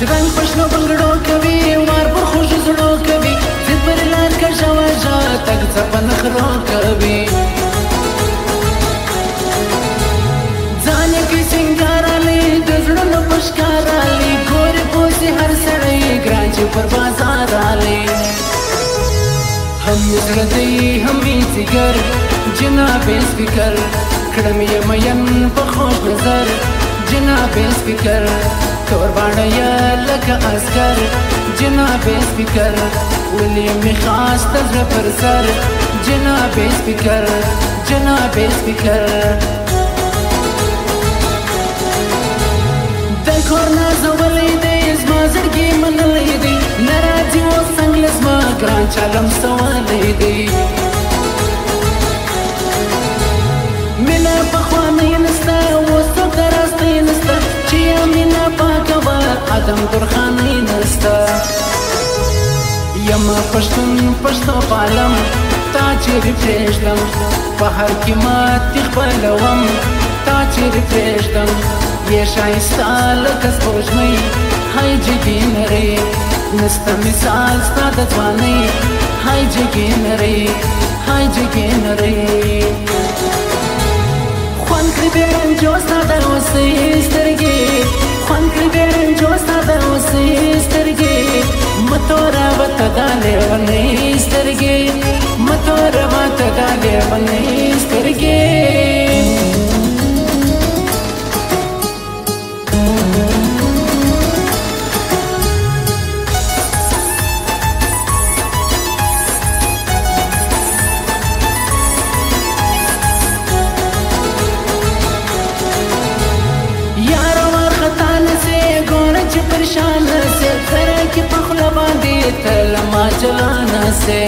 شرنګ پښنو بنګړو کوي وار پر خوږ زړو کوي زید پر لار کښه وژه تګ څپه نخرو کوي ځان یې کوي سینګارالي د زړونو په ښکارالي ګورې پوسې هر سړی ګران چې پر بازار رالي هم یې زړه دی هم یې ځیګر جناب سپیکر کړم یې مین په خوش نظر جناب سپیکر تور باڼه یې لکه عسکر جناب سپیکر ولې مې خاص د زړه پر سر جناب سپیکر جناب سپیکر د کور نازولی دی زما زړګي منلی دی نه راځي اوس څنګ له زما ګران چالم سوالی دی مینه پخوانۍ نسته اوس څوک د راستۍ نسته چې مینه پاکه وه عدم درخانۍ نسته یمه پښتون پښتو پالم تا چیرې پرېږدم په هر کې ماتې خپلوم تا چیرې پرېږدم یې ښایسته لکه سپوږمۍ هی جګې نرۍ نسته مثال ستا د ځوانۍ هی جګې نرۍ هی جګې نرۍ خوند کړي بې رنجو ستا د اوسۍ سترګې خوند کړي بې رنجو ستا د اوسۍ سترګې مه توروه ته دا لیونۍ سترګې مه توروه ته دا لیونۍ سترګې پریشان سے سره کې په خوله باندې تل ما جلانه سے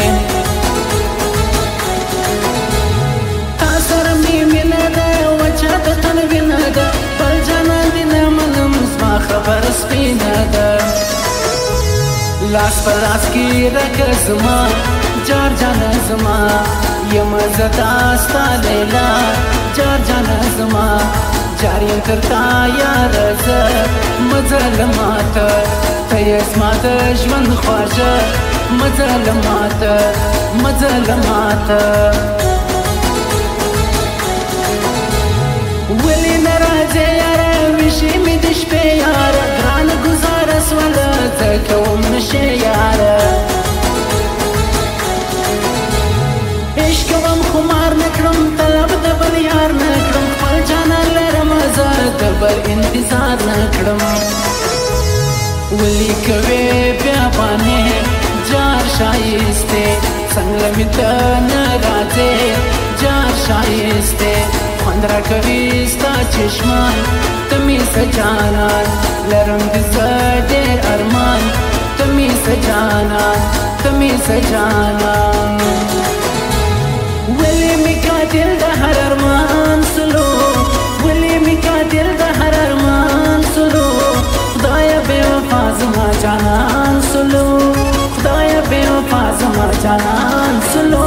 تا سره مې مینه ده وچه د تن وینه ده بل جانان دې نه منم زما خبره سپینه ده لاس په لاس کې راکړه زما جار جانه زما یمه زه دا ستا لیلا جار جانه زما جار یم تر تا یاره زه مه ځله ماته ته یې زما د ژوند خواږه مه ځله ماته مه ځله ماته ولې نه راځې یاره ویښې مې د شپې یاره ګرانه ګزاره سوله زه کوم نشې یاره عشق کوم خمار نه کړم طلب د بل یار نه کړم خپل جانان لرم زه د بل انتظار نه کړم ولې کوې بیا بانې جار ښایستې څنګه مې ته نه راځې جار ښایستې خوند راکوي ستا چشمان ته مې څه جانان لرم د زه ډېر ارمان ته مې څه جانان ته مې څه جانان ولې مې قاتل د هر ارمان سلو ولې مې قاتل د هر ارمان سلو خدایه بې وفا زما جانان سلو خدایه بې وفا زما جانان سلو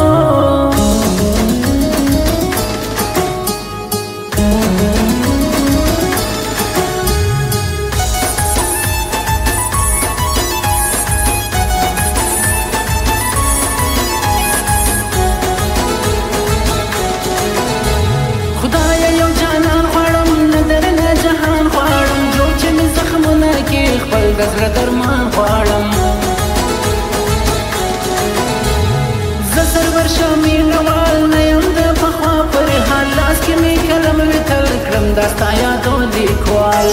د زړه درمان غواړم زه سرور شمینوال نه یم د پخوا پر حال لاس کې مې قلم وتل کړم دا ستا یادو لیکوال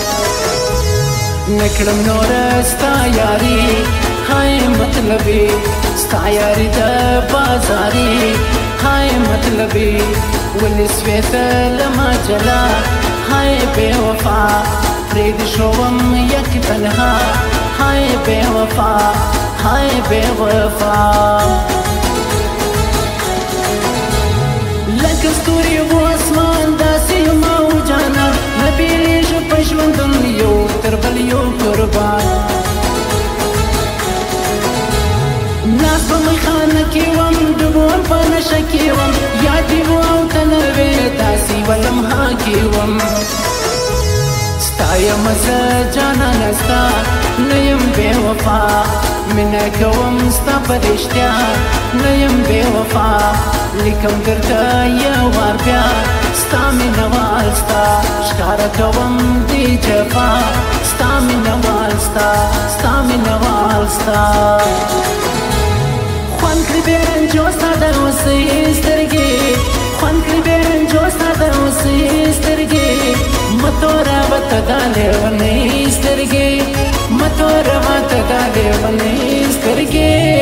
نه کړم نوره ستا یاري های مطلبي ستا یاري د بازاري های مطلبي ولې سوې ته لما جلا های بې وفا پرېږدې شوم یک تنها های بې وفا های بې وفا لکه ستوري و اسمان داسې یم او جانان نه بېلېږو په ژوندون یو تر بل یو قربان ناز په میخانه کې وم ډوبول په نشه کې وم یاد دې و او ته نه وې داسې و لمحه کې وم ستایم زه جانانه ستا نه یم بې وفا مینه کوم ستا په رښتیا نه یم بې وفا لیکم درته یو وار بیا ستا مینهوال ستا ښکاره کوم دې جفا ستا مینهوال ستا ستا مینهوال ستا خوند کړي بې رنجو ستا د اوسۍ سترګې خوند کړي بې رنجو ستا د اوسۍ سترګې متوره وته دا لیونۍ سترګې متوره وته دا لیونۍ سترګې